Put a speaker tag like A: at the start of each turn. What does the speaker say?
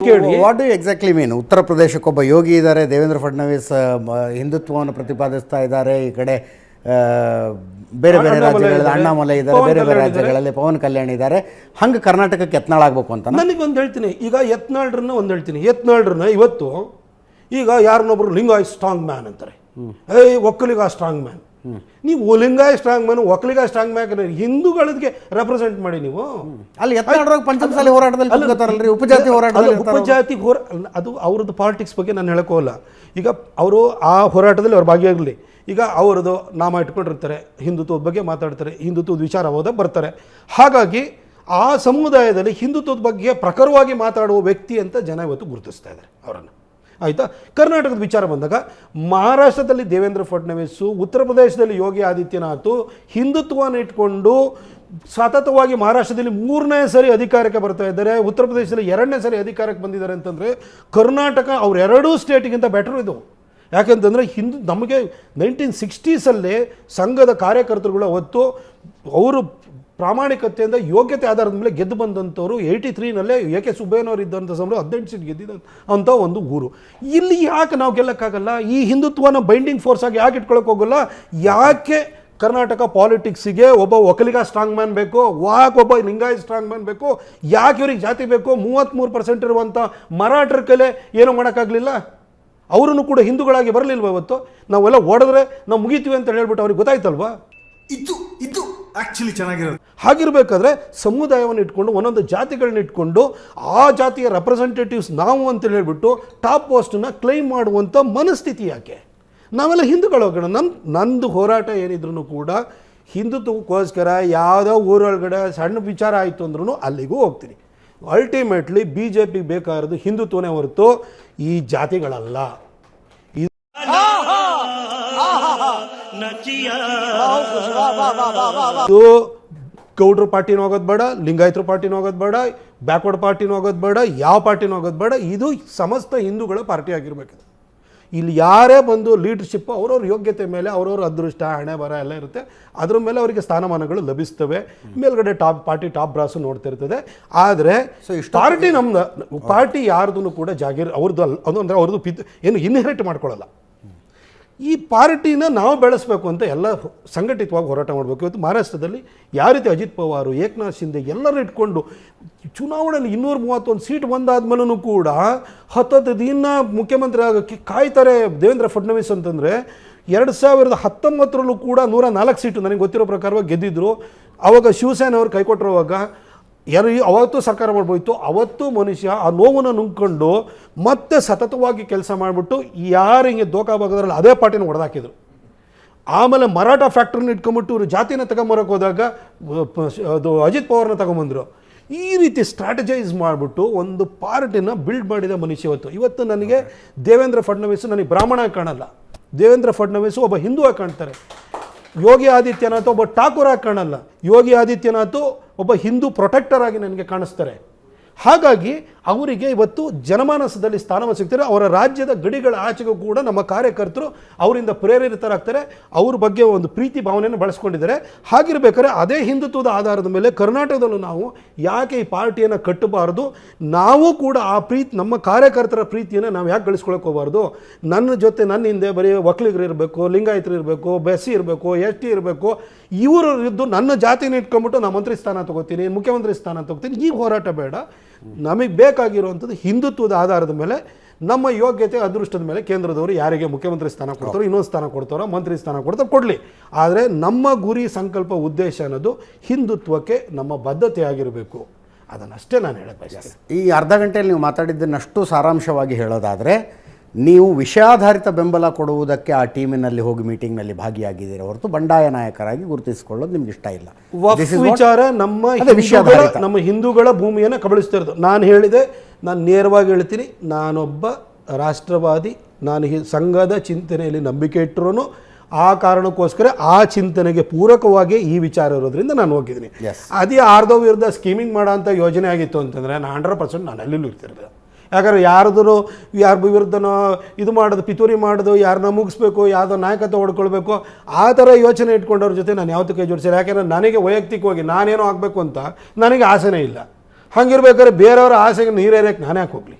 A: ಕೇಳಿ
B: what do exactly ಮೀನ್ ಉತ್ತರ ಪ್ರದೇಶಕ್ಕೊಬ್ಬ ಯೋಗಿ ಇದ್ದಾರೆ, ದೇವೇಂದ್ರ ಫಡ್ನವೀಸ್ ಹಿಂದುತ್ವವನ್ನು ಪ್ರತಿಪಾದಿಸ್ತಾ ಇದ್ದಾರೆ, ಈ ಕಡೆ ಬೇರೆ ಬೇರೆ ರಾಜ್ಯಗಳಲ್ಲಿ ಅಣ್ಣಾಮಲೈ ಇದ್ದಾರೆ, ಬೇರೆ ಬೇರೆ ರಾಜ್ಯಗಳಲ್ಲಿ ಪವನ್ ಕಲ್ಯಾಣ್ ಇದ್ದಾರೆ. ಹಂಗೆ ಕರ್ನಾಟಕಕ್ಕೆ ಯತ್ನಾಳ್ ಆಗ್ಬೇಕು ಅಂತ
A: ನನಗೊಂದು ಹೇಳ್ತೀನಿ. ಈಗ ಯತ್ನಾಳ್ರನ್ನ ಒಂದು ಹೇಳ್ತೀನಿ, ಯತ್ನಾಳ್ರನ್ನ ಇವತ್ತು ಈಗ ಯಾರನ್ನೊಬ್ರು ಲಿಂಗಾಯತ್ ಸ್ಟ್ರಾಂಗ್ ಮ್ಯಾನ್ ಅಂತಾರೆ, ಒಕ್ಕಲಿಗ ಸ್ಟ್ರಾಂಗ್ ಮ್ಯಾನ್. ನೀವು Lingayat strong man, Vokkaliga strong man ಹಿಂದೂಗಳಿಗೆ ರೆಪ್ರೆಸೆಂಟ್ ಮಾಡಿ. ನೀವು
B: ಅಲ್ಲಿ ಯತ್ನಾಳ್ ಪಂಚಮಸಾಲಿ ಹೋರಾಟದಲ್ಲಿ ಉಪಜಾತಿ
A: ಉಪಜಾತಿ ಅದು ಅವ್ರದ್ದು ಪಾಲಿಟಿಕ್ಸ್ ಬಗ್ಗೆ ನಾನು ಹೇಳೋಕ್ಕೋಲ್ಲ. ಈಗ ಅವರು ಆ ಹೋರಾಟದಲ್ಲಿ ಅವ್ರು ಭಾಗಿಯಾಗಲಿ. ಈಗ ಅವರದು ನಾಮ ಇಟ್ಕೊಂಡಿರ್ತಾರೆ, ಹಿಂದುತ್ವದ ಬಗ್ಗೆ ಮಾತಾಡ್ತಾರೆ, ಹಿಂದುತ್ವದ ವಿಚಾರ ಹೋದಾಗ ಬರ್ತಾರೆ. ಹಾಗಾಗಿ ಆ ಸಮುದಾಯದಲ್ಲಿ ಹಿಂದುತ್ವದ ಬಗ್ಗೆ ಪ್ರಖರವಾಗಿ ಮಾತಾಡುವ ವ್ಯಕ್ತಿ ಅಂತ ಜನ ಇವತ್ತು ಗುರುತಿಸ್ತಾ ಇದ್ದಾರೆ ಅವರನ್ನು. ಆಯಿತಾ? ಕರ್ನಾಟಕದ ವಿಚಾರ ಬಂದಾಗ ಮಹಾರಾಷ್ಟ್ರದಲ್ಲಿ ದೇವೇಂದ್ರ ಫಡ್ನವೀಸು, ಉತ್ತರ ಪ್ರದೇಶದಲ್ಲಿ ಯೋಗಿ ಆದಿತ್ಯನಾಥ್ ಹಿಂದುತ್ವವನ್ನು ಇಟ್ಕೊಂಡು ಸತತವಾಗಿ ಮಹಾರಾಷ್ಟ್ರದಲ್ಲಿ 3ನೇ ಸರಿ ಅಧಿಕಾರಕ್ಕೆ ಬರ್ತಾ ಇದ್ದಾರೆ, ಉತ್ತರ ಪ್ರದೇಶದಲ್ಲಿ 2ನೇ ಸರಿ ಅಧಿಕಾರಕ್ಕೆ ಬಂದಿದ್ದಾರೆ ಅಂತಂದರೆ ಕರ್ನಾಟಕ ಅವರೆರಡೂ ಸ್ಟೇಟಿಗಿಂತ ಬೆಟರ್ ಇದು. ಯಾಕೆಂತಂದರೆ ನಮಗೆ 1960ಸಲ್ಲೇ ಸಂಘದ ಕಾರ್ಯಕರ್ತರುಗಳು ಅವತ್ತು ಅವರು ಪ್ರಾಮಾಣಿಕತೆಯಿಂದ ಯೋಗ್ಯತೆ ಆಧಾರದ ಮೇಲೆ ಗೆದ್ದು ಬಂದಂಥವ್ರು 83ನಲ್ಲೇ ಎ.ಕೆ. ಸುಬ್ಬಯ್ಯನವರು ಇದ್ದಂಥ ಸಮಯ 18 ಸೀಟ್ ಗೆದ್ದಿದ್ದ ಅಂಥ ಒಂದು ಊರು. ಇಲ್ಲಿ ಯಾಕೆ ನಾವು ಗೆಲ್ಲಕ್ಕಾಗಲ್ಲ? ಈ ಹಿಂದುತ್ವನ ಬೈಂಡಿಂಗ್ ಫೋರ್ಸ್ ಆಗಿ ಯಾಕೆ ಇಟ್ಕೊಳಕ್ಕೆ ಹೋಗಲ್ಲ? ಯಾಕೆ ಕರ್ನಾಟಕ ಪಾಲಿಟಿಕ್ಸಿಗೆ ಒಬ್ಬ ಒಕ್ಕಲಿಗ ಸ್ಟ್ರಾಂಗ್ ಮ್ಯಾನ್ ಬೇಕು? ಯಾಕೆ ಒಬ್ಬ ಲಿಂಗಾಯತ್ ಸ್ಟ್ರಾಂಗ್ ಮ್ಯಾನ್ ಬೇಕು? ಯಾಕೆ ಇವ್ರಿಗೆ ಜಾತಿ ಬೇಕು? 33% ಇರುವಂಥ ಮರಾಠರ ಕಲೆ ಏನೂ ಮಾಡೋಕ್ಕಾಗಲಿಲ್ಲ? ಅವರನ್ನು ಕೂಡ ಹಿಂದೂಗಳಾಗಿ ಬರಲಿಲ್ವ? ಇವತ್ತು ನಾವೆಲ್ಲ ಓಡಿದ್ರೆ ನಾವು ಮುಗಿತೀವಿ ಅಂತ ಹೇಳ್ಬಿಟ್ಟು ಅವ್ರಿಗೆ ಗೊತ್ತಾಯ್ತಲ್ವಾ?
C: ಇದು ಆಕ್ಚುಲಿ ಚೆನ್ನಾಗಿರೋದು.
A: ಹಾಗಿರ್ಬೇಕಾದ್ರೆ ಸಮುದಾಯವನ್ನು ಇಟ್ಕೊಂಡು ಒಂದೊಂದು ಜಾತಿಗಳನ್ನ ಇಟ್ಕೊಂಡು ಆ ಜಾತಿಯ ರೆಪ್ರೆಸೆಂಟೇಟಿವ್ಸ್ ನಾವು ಅಂತ ಹೇಳ್ಬಿಟ್ಟು ಟಾಪ್ ಪೋಸ್ಟನ್ನ ಕ್ಲೈಮ್ ಮಾಡುವಂಥ ಮನಸ್ಥಿತಿ ಯಾಕೆ? ನಾವೆಲ್ಲ ಹಿಂದೂಗಳು ಹೋಗೋಣ. ನಂದು ಹೋರಾಟ ಏನಿದ್ರು ಕೂಡ ಹಿಂದುತ್ವಕ್ಕೋಸ್ಕರ ಯಾವುದೋ ಊರೊಳಗಡೆ ಸಣ್ಣ ವಿಚಾರ ಆಯಿತು ಅಂದ್ರೂ ಅಲ್ಲಿಗೂ ಹೋಗ್ತೀನಿ. ಅಲ್ಟಿಮೇಟ್ಲಿ BJP ಬೇಕಾಗಿರೋದು ಹಿಂದುತ್ವನೇ ಹೊರತು ಈ ಜಾತಿಗಳಲ್ಲ. ಇದು ಗೌಡ್ರ ಪಾರ್ಟಿನೂ ಹೋಗೋದು ಬೇಡ, ಲಿಂಗಾಯತರ ಪಾರ್ಟಿನೂ ಹೋಗೋದು ಬೇಡ, ಬ್ಯಾಕ್ವರ್ಡ್ ಪಾರ್ಟಿನೂ ಹೋಗೋದು ಬೇಡ, ಯಾವ ಪಾರ್ಟಿನೂ ಹೋಗೋದು ಬೇಡ. ಇದು ಸಮಸ್ತ ಹಿಂದೂಗಳ ಪಾರ್ಟಿ ಆಗಿರ್ಬೇಕು. ಇಲ್ಲಿ ಯಾರೇ ಬಂದು ಲೀಡರ್ಶಿಪ್ ಅವ್ರವ್ರ ಯೋಗ್ಯತೆ ಮೇಲೆ ಅವ್ರವ್ರ ಅದೃಷ್ಟ ಹಣೆ ಬರ ಎಲ್ಲ ಇರುತ್ತೆ, ಅದ್ರ ಮೇಲೆ ಅವರಿಗೆ ಸ್ಥಾನಮಾನಗಳು ಲಭಿಸ್ತವೆ. ಮೇಲ್ಗಡೆ ಪಾರ್ಟಿ ಟಾಪ್ ಬ್ರಾಸು ನೋಡ್ತಿರ್ತದೆ. ಆದರೆ ಪಾರ್ಟಿ ನಮ್ದು ಪಾರ್ಟಿ ಯಾರ್ದು ಕೂಡ ಜಾಗೀರ್ ಅವ್ರದ್ದು ಅದು ಅಂದರೆ ಅವ್ರದ್ದು ಏನು ಇನ್ಹೆರಿಟ್ ಮಾಡ್ಕೊಳ್ಳಲ್ಲ. ಈ ಪಾರ್ಟಿನ ನಾವು ಬೆಳೆಸಬೇಕು ಅಂತ ಎಲ್ಲ ಸಂಘಟಿತವಾಗಿ ಹೋರಾಟ ಮಾಡಬೇಕು. ಇವತ್ತು ಮಹಾರಾಷ್ಟ್ರದಲ್ಲಿ ಯಾವ ರೀತಿ ಅಜಿತ್ ಪವಾರ್, ಏಕನಾಥ್ ಶಿಂದೆ ಎಲ್ಲರೂ ಇಟ್ಕೊಂಡು ಚುನಾವಣೆಯಲ್ಲಿ 231 ಸೀಟ್ ಬಂದಾದ್ಮೇಲೂ ಕೂಡ 10 ದಿನ ಮುಖ್ಯಮಂತ್ರಿ ಆಗೋಕ್ಕೆ ಕಾಯ್ತಾರೆ ದೇವೇಂದ್ರ ಫಡ್ನವೀಸ್ ಅಂತಂದರೆ. 2019ರಲ್ಲೂ ಕೂಡ 104 ಸೀಟು ನನಗೆ ಗೊತ್ತಿರೋ ಪ್ರಕಾರವಾಗಿ ಗೆದ್ದಿದ್ರು. ಆವಾಗ ಶಿವಸೇನೆ ಅವ್ರು ಕೈಕೊಟ್ಟಿರುವಾಗ ಅವತ್ತು ಸರ್ಕಾರ ಮಾಡ್ಬೋಯ್ತು. ಅವತ್ತು ಮನುಷ್ಯ ಆ ನೋವನ್ನು ನುಂಗ್ಕೊಂಡು ಮತ್ತೆ ಸತತವಾಗಿ ಕೆಲಸ ಮಾಡಿಬಿಟ್ಟು ಯಾರು ಹಿಂಗೆ ದೋಖಾ ಭಾಗದ್ರಲ್ಲಿ ಅದೇ ಪಾರ್ಟಿನ ಹೊಡೆದಾಕಿದ್ರು. ಆಮೇಲೆ ಮರಾಠ ಫ್ಯಾಕ್ಟ್ರಿನ ಇಟ್ಕೊಂಬಿಟ್ಟು ಇವರು ಜಾತಿನ ತಗೊಂಬರೋಕೆ ಹೋದಾಗ ಅದು ಅಜಿತ್ ಪವಾರ್ನ ತಗೊಂಬಂದರು. ಈ ರೀತಿ ಸ್ಟ್ರಾಟಜೈಸ್ ಮಾಡಿಬಿಟ್ಟು ಒಂದು ಪಾರ್ಟಿನ ಬಿಲ್ಡ್ ಮಾಡಿದ ಮನುಷ್ಯ ಇವತ್ತು ನನಗೆ ದೇವೇಂದ್ರ ಫಡ್ನವೀಸ್ ನನಗೆ ಬ್ರಾಹ್ಮಣ ಕಾಣಲ್ಲ, ದೇವೇಂದ್ರ ಫಡ್ನವೀಸ್ ಒಬ್ಬ ಹಿಂದೂ ಆಗಿ ಕಾಣ್ತಾರೆ. ಯೋಗಿ ಆದಿತ್ಯನಾಥ್ ಒಬ್ಬ ಠಾಕೂರ್ ಆಗಿ ಕಾಣಲ್ಲ, ಯೋಗಿ ಆದಿತ್ಯನಾಥ್ ಒಬ್ಬ ಹಿಂದೂ ಪ್ರೊಟೆಕ್ಟರ್ ಆಗಿ ನನಗೆ ಕಾಣಿಸ್ತಾರೆ. ಹಾಗಾಗಿ ಅವರಿಗೆ ಇವತ್ತು ಜನಮಾನಸದಲ್ಲಿ ಸ್ಥಾನ ಸಿಗ್ತಾರೆ. ಅವರ ರಾಜ್ಯದ ಗಡಿಗಳ ಆಚೆಗೂ ಕೂಡ ನಮ್ಮ ಕಾರ್ಯಕರ್ತರು ಅವರಿಂದ ಪ್ರೇರಿತರಾಗ್ತಾರೆ, ಅವ್ರ ಬಗ್ಗೆ ಒಂದು ಪ್ರೀತಿ ಭಾವನೆಯನ್ನು ಬಳಸ್ಕೊಂಡಿದ್ದಾರೆ. ಹಾಗಿರ್ಬೇಕಾದ್ರೆ ಅದೇ ಹಿಂದುತ್ವದ ಆಧಾರದ ಮೇಲೆ ಕರ್ನಾಟಕದಲ್ಲೂ ನಾವು ಯಾಕೆ ಈ ಪಾರ್ಟಿಯನ್ನು ಕಟ್ಟಬಾರ್ದು? ನಾವು ಕೂಡ ಆ ನಮ್ಮ ಕಾರ್ಯಕರ್ತರ ಪ್ರೀತಿಯನ್ನು ನಾವು ಯಾಕೆ ಗಳಿಸ್ಕೊಳಕ್ಕೆ ಹೋಗಬಾರ್ದು? ನನ್ನ ಜೊತೆ ನನ್ನ ಹಿಂದೆ ಬರೀ ಒಕ್ಕಲಿಗರು ಇರಬೇಕು, ಲಿಂಗಾಯತರು ಇರಬೇಕು, ಬೆಸ್ಸಿ ಇರಬೇಕು, ST ಇರಬೇಕು, ಇವರು ಇದ್ದು ನನ್ನ ಜಾತಿನ ಇಟ್ಕೊಂಡ್ಬಿಟ್ಟು ನಾನು ಮಂತ್ರಿ ಸ್ಥಾನ ತಗೋತೀನಿ, ಮುಖ್ಯಮಂತ್ರಿ ಸ್ಥಾನ ತಗೋತೀನಿ. ಈ ಹೋರಾಟ ಬೇಡ. ನಮಗೆ ಬೇಕಾಗಿರುವಂಥದ್ದು ಹಿಂದುತ್ವದ ಆಧಾರದ ಮೇಲೆ ನಮ್ಮ ಯೋಗ್ಯತೆ ಅದೃಷ್ಟದ ಮೇಲೆ ಕೇಂದ್ರದವರು ಯಾರಿಗೆ ಮುಖ್ಯಮಂತ್ರಿ ಸ್ಥಾನ ಕೊಡ್ತಾರೋ, ಇನ್ನೊಂದು ಸ್ಥಾನ ಕೊಡ್ತಾರೋ, ಮಂತ್ರಿ ಸ್ಥಾನ ಕೊಡ್ತಾರೋ ಕೊಡಲಿ. ಆದರೆ ನಮ್ಮ ಗುರಿ, ಸಂಕಲ್ಪ, ಉದ್ದೇಶ ಅನ್ನೋದು ಹಿಂದುತ್ವಕ್ಕೆ ನಮ್ಮ ಬದ್ಧತೆ ಆಗಿರಬೇಕು. ಅದನ್ನಷ್ಟೇ ನಾನು ಹೇಳಕ್ಕೆ ಬಯಸ್ತೇನೆ.
B: ಈ ಅರ್ಧ ಗಂಟೆಯಲ್ಲಿ ನೀವು ಮಾತಾಡಿದ್ದನ್ನಷ್ಟು ಸಾರಾಂಶವಾಗಿ ಹೇಳೋದಾದರೆ, ನೀವು ವಿಷಯಾಧಾರಿತ ಬೆಂಬಲ ಕೊಡುವುದಕ್ಕೆ ಆ ಟೀಮಿನಲ್ಲಿ ಹೋಗಿ ಮೀಟಿಂಗ್ನಲ್ಲಿ ಭಾಗಿಯಾಗಿದ್ದೀರಿ ಹೊರತು ಬಂಡಾಯ ನಾಯಕರಾಗಿ ಗುರುತಿಸಿಕೊಳ್ಳೋದು ನಿಮ್ಗೆ ಇಷ್ಟ ಇಲ್ಲ.
A: ವಿಚಾರ ನಮ್ಮ ಹಿಂದೂಗಳ ಭೂಮಿಯನ್ನು ಕಬಳಿಸ್ತಿರೋದು. ನಾನು ಹೇಳಿದೆ, ನಾನು ನೇರವಾಗಿ ಹೇಳ್ತೀನಿ, ನಾನೊಬ್ಬ ರಾಷ್ಟ್ರವಾದಿ. ನಾನು ಸಂಘದ ಚಿಂತನೆಯಲ್ಲಿ ನಂಬಿಕೆ ಇಟ್ಟರೂ ಆ ಕಾರಣಕ್ಕೋಸ್ಕರ ಆ ಚಿಂತನೆಗೆ ಪೂರಕವಾಗಿ ಈ ವಿಚಾರ ಇರೋದ್ರಿಂದ ನಾನು ಹೋಗಿದ್ದೀನಿ. ಅದೇ ಆರ್ಧೋ ವಿರುದ್ಧ ಸ್ಕೀಮಿಂಗ್ ಮಾಡೋ ಅಂಥ ಯೋಜನೆ ಆಗಿತ್ತು ಅಂತಂದರೆ ನಾನು 100% ನಾನು ಅಲ್ಲಿಲ್ಲೂ ಇರ್ತಿರ್ದೆ. ಯಾಕಂದ್ರೆ ಯಾರ ವಿರುದ್ಧನೋ ಇದು ಮಾಡೋದು, ಪಿತೂರಿ ಮಾಡೋದು, ಯಾರನ್ನ ಮುಗಿಸ್ಬೇಕು, ಯಾವುದೋ ನಾಯಕತ್ವ ಹೊಡ್ಕೊಳ್ಬೇಕು, ಆ ಥರ ಯೋಚನೆ ಇಟ್ಕೊಂಡವ್ರ ಜೊತೆ ನಾನು ಯಾವತ್ತೂ ಕೈ ಜೋಡಿಸಿಲ್ಲ. ಯಾಕೆಂದರೆ ನನಗೆ ವೈಯಕ್ತಿಕವಾಗಿ ನಾನೇನೋ ಆಗಬೇಕು ಅಂತ ನನಗೆ ಆಸೆನೇ ಇಲ್ಲ. ಹಂಗಿರ್ಬೇಕಾದ್ರೆ ಬೇರೆಯವರ ಆಸೆಗೆ ನೀರೇರಕ್ಕೆ ನಾನೇ ಯಾಕೆ ಹೋಗಲಿ?